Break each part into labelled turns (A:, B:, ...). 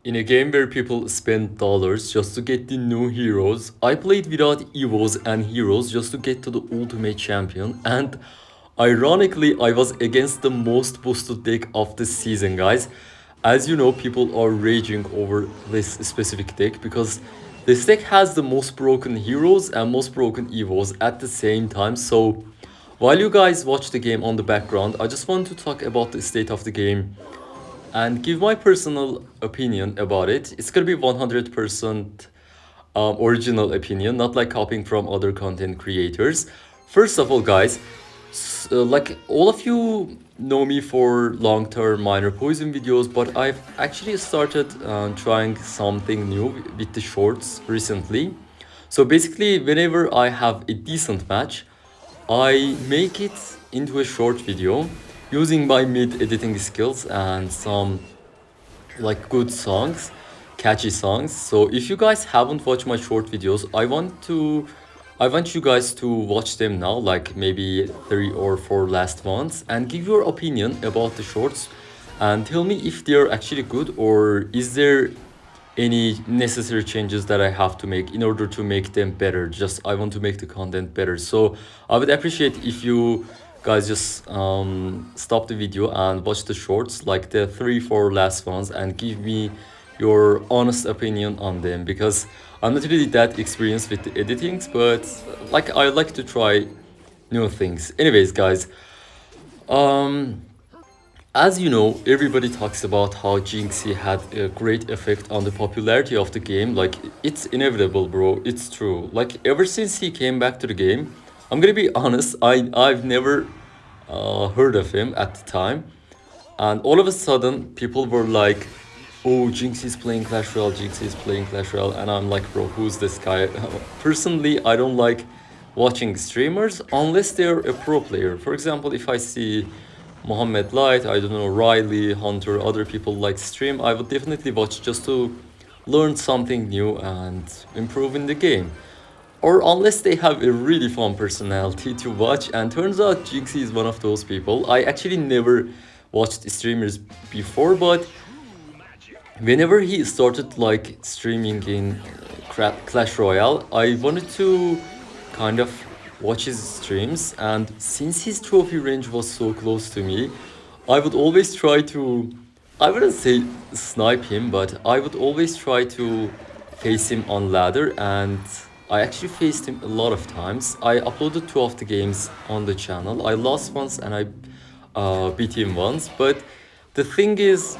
A: In a game where people spend dollars just to get the new heroes, I played without EVOS and heroes just to get to the ultimate champion, and ironically I was against the most boosted deck of the season, guys. As you know, people are raging over this specific deck because this deck has the most broken heroes and most broken EVOs at the same time. So while you guys watch the game on the background, I just want to talk about the state of the game and give my personal opinion about it. It's gonna be 100% original opinion, not like copying from other content creators. First of all, guys, like all of you know me for long-term minor poison videos, but I've actually started trying something new with the shorts recently. So basically, whenever I have a decent match, I make it into a short video using my mid editing skills and some like good songs, catchy songs. So if you guys haven't watched my short videos, I want you guys to watch them now, like maybe 3 or 4 last ones, and give your opinion about the shorts and tell me if they're actually good or is there any necessary changes that I have to make in order to make them better. Just I want to make the content better. So I would appreciate if you guys just stop the video and watch the shorts, like the 3 4 last ones, and give me your honest opinion on them because I'm not really that experienced with the editings, but like I like to try new things. Anyways, guys, as you know, everybody talks about how Jinxy had a great effect on the popularity of the game. Like, it's inevitable, bro. It's true. Like, ever since he came back to the game, I'm gonna be honest, I've never heard of him at the time. And all of a sudden, people were like, oh, Jinxie's playing Clash Royale, Jinxie's playing Clash Royale. And I'm like, bro, who's this guy? Personally, I don't like watching streamers unless they're a pro player. For example, if I see Mohammed Light, I don't know, Riley, Hunter, other people like stream, I would definitely watch just to learn something new and improve in the game. Or unless they have a really fun personality to watch, and turns out Jinxie is one of those people. I actually never watched streamers before, but whenever he started like streaming in Clash Royale, I wanted to kind of watch his streams, and since his trophy range was so close to me, I would always try to, I wouldn't say snipe him, but I would always try to face him on ladder, and I actually faced him a lot of times. I uploaded 2 of the games on the channel. I lost once and I beat him once, but the thing is,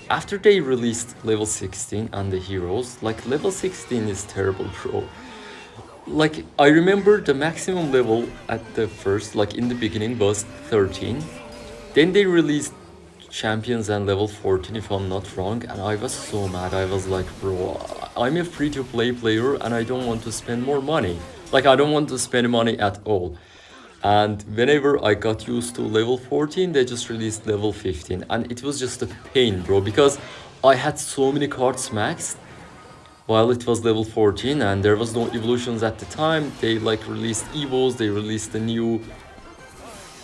A: after they released level 16 and the heroes, like level 16 is terrible, bro. Like I remember the maximum level at the first, like in the beginning, was 13. Then they released champions and level 14 if I'm not wrong, and I was so mad. I was like, bro, I'm a free to play player and I don't want to spend more money. Like I don't want to spend money at all. And whenever I got used to level 14, they just released level 15. And it was just a pain, bro, because I had so many cards maxed while it was level 14 and there was no evolutions at the time. They like released EVOS, they released the new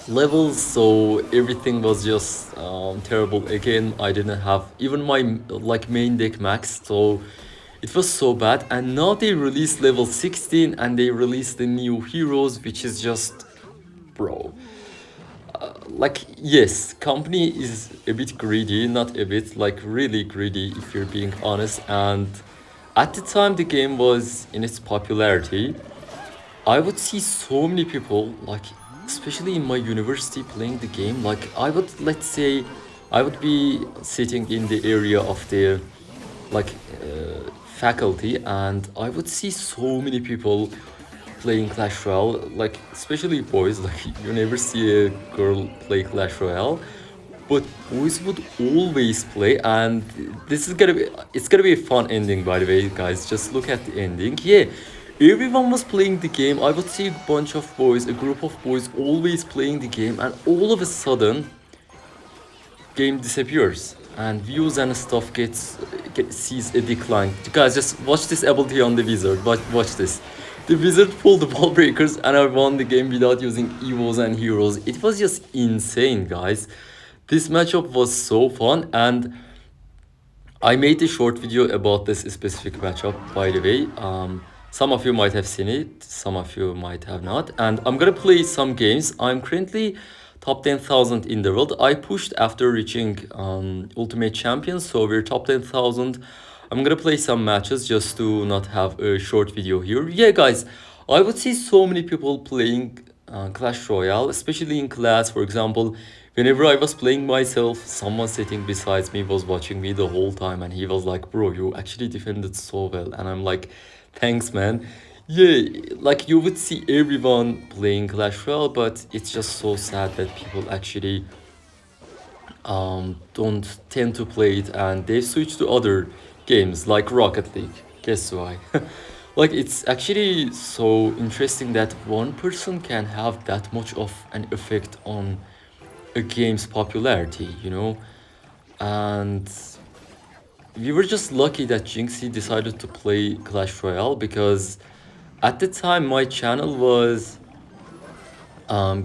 A: levels, so everything was just terrible again. I didn't have even my like main deck max, so it was so bad. And now they released level 16 and they released the new heroes, which is just, bro, like yes, company is a bit greedy, not a bit, like really greedy if you're being honest. And at the time the game was in its popularity, I would see so many people, like, especially in my university, playing the game. Like, I would, let's say, I would be sitting in the area of the, like, faculty, and I would see so many people playing Clash Royale, like, especially boys. Like, you never see a girl play Clash Royale. But boys would always play, and this is gonna be, it's gonna be a fun ending, by the way, guys. Just look at the ending. Yeah, everyone was playing the game. I would see a bunch of boys, a group of boys always playing the game, and all of a sudden game disappears and views and stuff sees a decline. Guys, just watch this ability on the wizard. Watch this. The wizard pulled the ball breakers and I won the game without using evos and heroes. It was just insane, guys. This matchup was so fun, and I made a short video about this specific matchup, by the way. Some of you might have seen it, some of you might have not. And I'm gonna play some games. I'm currently top 10,000 in the world. I pushed after reaching Ultimate Champion, so we're top 10,000. I'm gonna play some matches just to not have a short video here. Yeah, guys, I would see so many people playing Clash Royale, especially in class, for example. Whenever I was playing myself, someone sitting beside me was watching me the whole time, and he was like, "Bro, you actually defended so well." And I'm like, "Thanks, man." Yeah, like you would see everyone playing Clash Royale, but it's just so sad that people actually don't tend to play it and they switch to other games like Rocket League. Guess why? Like it's actually so interesting that one person can have that much of an effect on a game's popularity, you know? And we were just lucky that Jinxy decided to play Clash Royale because at the time my channel was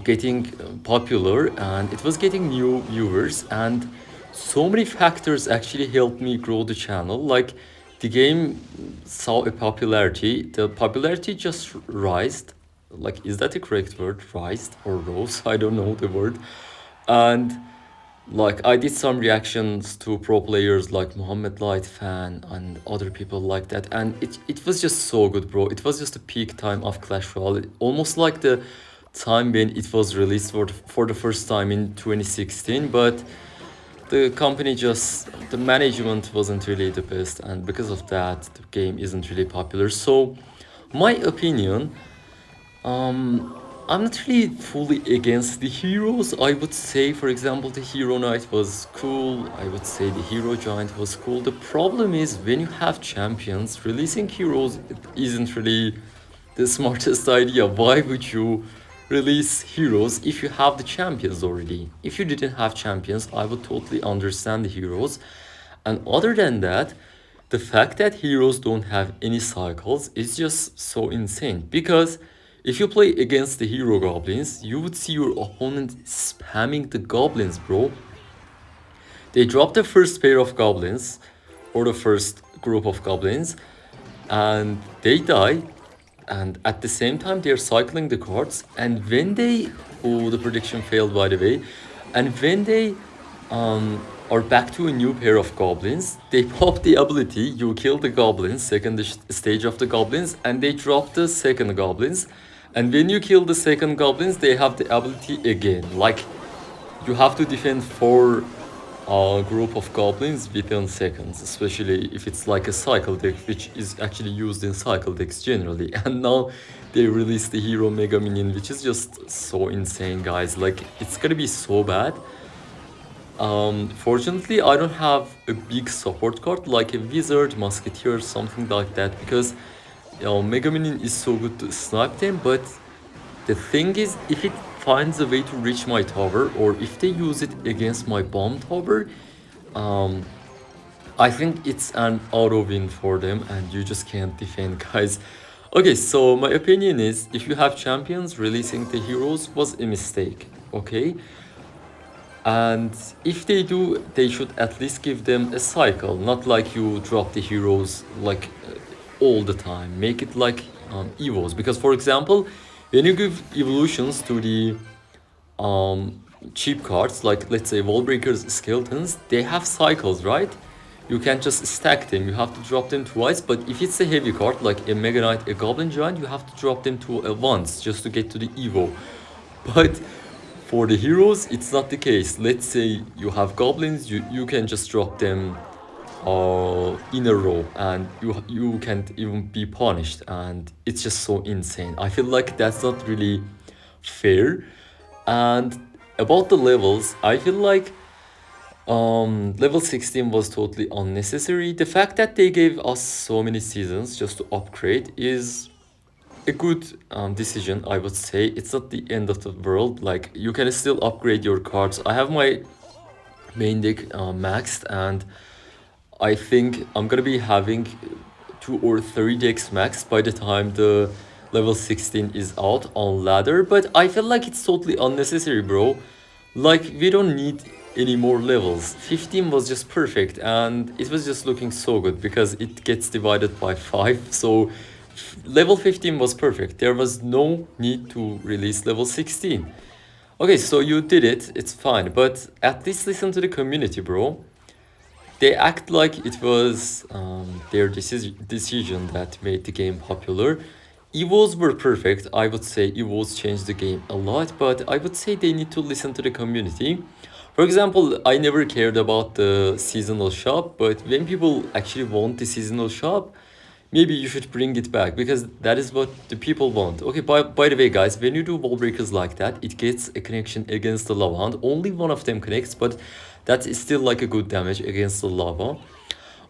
A: getting popular and it was getting new viewers, and so many factors actually helped me grow the channel. Like the game saw a popularity, the popularity just rised. Like, is that the correct word, rised or rose? I don't know the word. And like I did some reactions to pro players like Mohammed Light fan and other people like that, and it was just so good, bro. It was just a peak time of Clash Royale, almost like the time when it was released for the first time in 2016. But the company just, the management wasn't really the best, and because of that the game isn't really popular. So my opinion, I'm not really fully against the heroes. I would say, for example, the Hero Knight was cool. I would say the Hero Giant was cool. The problem is when you have champions, releasing heroes isn't really the smartest idea. Why would you release heroes if you have the champions already? If you didn't have champions, I would totally understand the heroes. And other than that, the fact that heroes don't have any cycles is just so insane, because if you play against the hero goblins, you would see your opponent spamming the goblins, bro. They drop the first pair of goblins or the first group of goblins and they die, and at the same time they're cycling the cards, and when they, oh, the prediction failed, by the way, and when they are back to a new pair of goblins, they pop the ability, you kill the goblins, second stage of the goblins, and they drop the second goblins, and when you kill the second goblins they have the ability again. Like you have to defend four group of goblins within seconds, especially if it's like a cycle deck, which is actually used in cycle decks generally. And now they released the hero mega minion, which is just so insane, guys. Like it's gonna be so bad. Fortunately, I don't have a big support card like a wizard, musketeer, something like that, because mega minion is so good to snipe them. But the thing is, if it finds a way to reach my tower, or if they use it against my bomb tower, I think it's an auto win for them and you just can't defend, guys. Okay, so my opinion is if you have champions, releasing the heroes was a mistake, okay? And if they do, they should at least give them a cycle, not like you drop the heroes like all the time. Make it like EVOS, because for example, when you give evolutions to the cheap cards, like let's say wall breakers, skeletons, they have cycles, right? You can't just stack them, you have to drop them twice. But if it's a heavy card like a Mega Knight, a Goblin Giant, you have to drop them once just to get to the Evo. But for the heroes, it's not the case. Let's say you have goblins, you can just drop them in a row and you can't even be punished, and it's just so insane. I feel like that's not really fair. And about the levels, I feel like level 16 was totally unnecessary. The fact that they gave us so many seasons just to upgrade is a good decision, I would say. It's not the end of the world. Like you can still upgrade your cards. I have my main deck maxed, and I think I'm gonna be having 2 or 3 decks maxed by the time the level 16 is out on ladder. But I feel like it's totally unnecessary, bro. Like we don't need any more levels. 15 was just perfect, and it was just looking so good because it gets divided by 5. So level 15 was perfect. There was no need to release level 16. Okay, so you did it, it's fine, but at least listen to the community, bro. They act like it was their decision that made the game popular. EVOs were perfect. I would say EVOs changed the game a lot, but I would say they need to listen to the community. For example, I never cared about the seasonal shop, but when people actually want the seasonal shop, maybe you should bring it back because that is what the people want. Okay, by the way, guys, when you do wall breakers like that, it gets a connection against the lava hound. Only one of them connects, but that is still like a good damage against the lava.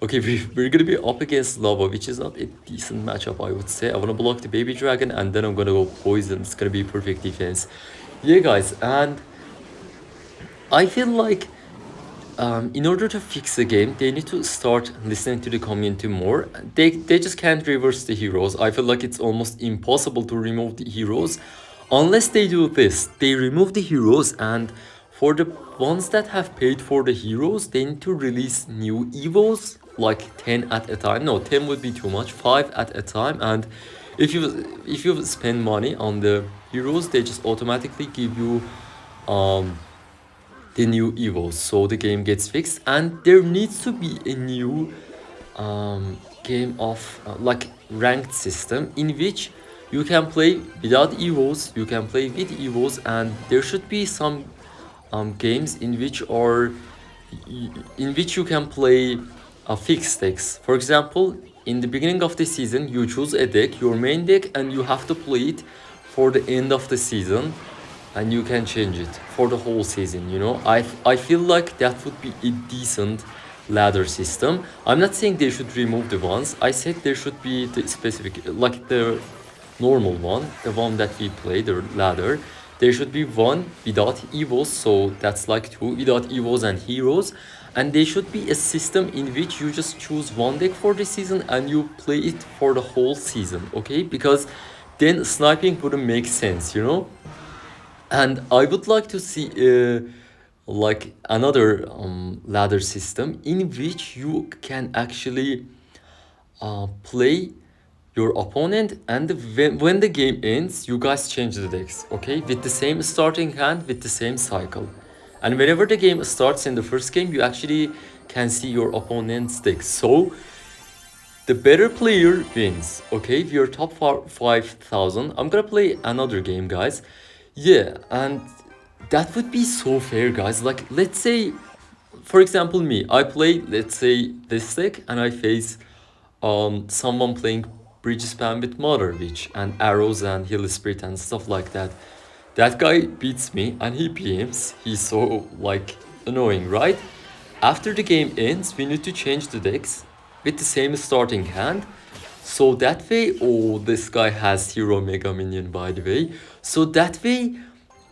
A: Okay, we're gonna be up against lava, which is not a decent matchup, I would say. I wanna block the baby dragon and then I'm gonna go poison. It's gonna be perfect defense. Yeah, guys, and I feel like in order to fix the game, they need to start listening to the community more. They just can't reverse the heroes. I feel like it's almost impossible to remove the heroes unless they do this. They remove the heroes, and for the ones that have paid for the heroes, they need to release new evos like 10 at a time. No, 10 would be too much. 5 at a time. And if you spend money on the heroes, they just automatically give you the new EVOS, so the game gets fixed. And there needs to be a new game of like ranked system in which you can play without EVOS, you can play with EVOS, and there should be some games in which you can play fixed decks. For example, in the beginning of the season, you choose a deck, your main deck, and you have to play it for the end of the season, and you can change it for the whole season. You know, I feel like that would be a decent ladder system. I'm not saying they should remove the ones. I said there should be the specific, like the normal one, the one that we play, the ladder. There should be one without evos, so that's like two without evos and heroes. And there should be a system in which you just choose one deck for the season and you play it for the whole season, okay? Because then sniping wouldn't make sense, you know? And I would like to see like another ladder system in which you can actually play your opponent, and when the game ends, you guys change the decks, okay? With the same starting hand, with the same cycle. And whenever the game starts in the first game, you actually can see your opponent's decks. So the better player wins, okay? If you're top 5,000, I'm gonna play another game, guys. Yeah, and that would be so fair, guys. Like, let's say, for example, me, I play, let's say, this deck, and I face someone playing bridge spam with Mother Witch and arrows and heal spirit and stuff like that. That guy beats me and he PMs. He's so like annoying, right? After the game ends, we need to change the decks with the same starting hand. So that way, oh, this guy has hero mega minion, by the way. So that way,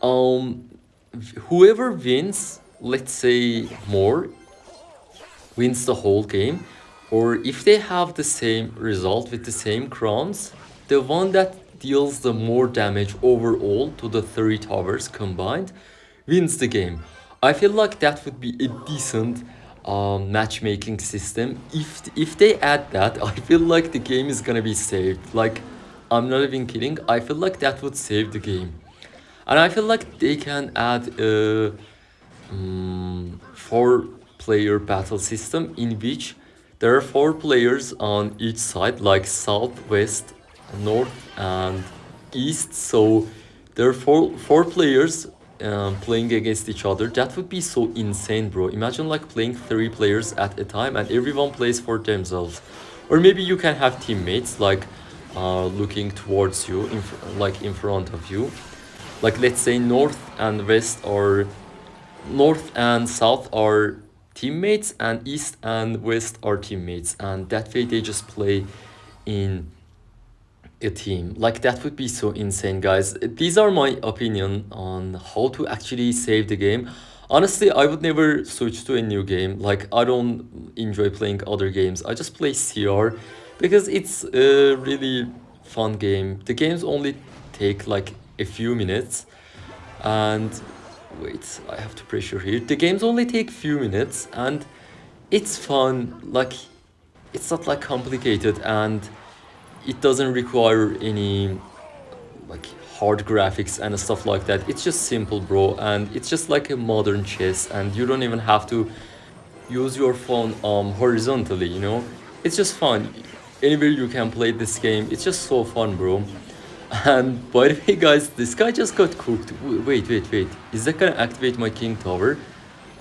A: whoever wins, let's say more, wins the whole game. Or if they have the same result with the same crowns, the one that deals the more damage overall to the 3 towers combined wins the game. I feel like that would be a decent matchmaking system. If they add that, I feel like the game is gonna be saved. Like, I'm not even kidding. I feel like that would save the game. And I feel like they can add a 4-player battle system in which there are 4 players on each side, like south, west, north, and east. So there are four players playing against each other. That would be so insane, bro. Imagine like playing 3 players at a time and everyone plays for themselves. Or maybe you can have teammates like looking towards you, like in front of you. Like let's say north and west, or north and south are teammates and east and west are teammates, and that way they just play in a team. Like that would be so insane, guys. These are my opinion on how to actually save the game. Honestly, I would never switch to a new game. Like, I don't enjoy playing other games. I just play CR because it's a really fun game. The games only take like a few minutes, and Wait, I have to pressure here. The games only take few minutes and it's fun. Like, it's not like complicated and it doesn't require any like hard graphics and stuff like that. It's just simple, bro, and it's just like a modern chess, and you don't even have to use your phone horizontally, you know. It's just fun. Anywhere you can play this game. It's just so fun, bro. And by the way, guys, this guy just got cooked. Wait. Is that gonna activate my king tower?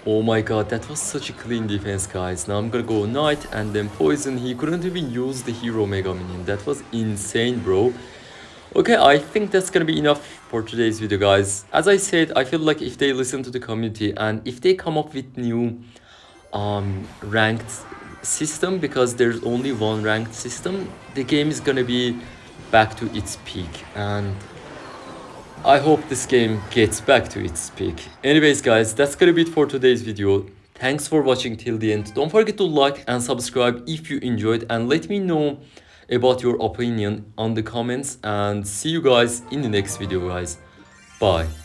A: Oh my god, that was such a clean defense, guys. Now I'm gonna go knight and then poison. He couldn't even use the hero mega minion. That was insane, bro. Okay, I think that's gonna be enough for today's video, guys. As I said, I feel like if they listen to the community and if they come up with new ranked system, because there's only one ranked system, the game is gonna be back to its peak, and I hope this game gets back to its peak. Anyways, guys, that's gonna be it for today's video. Thanks for watching till the end. Don't forget to like and subscribe if you enjoyed, and let me know about your opinion on the comments, and see you guys in the next video, guys. Bye.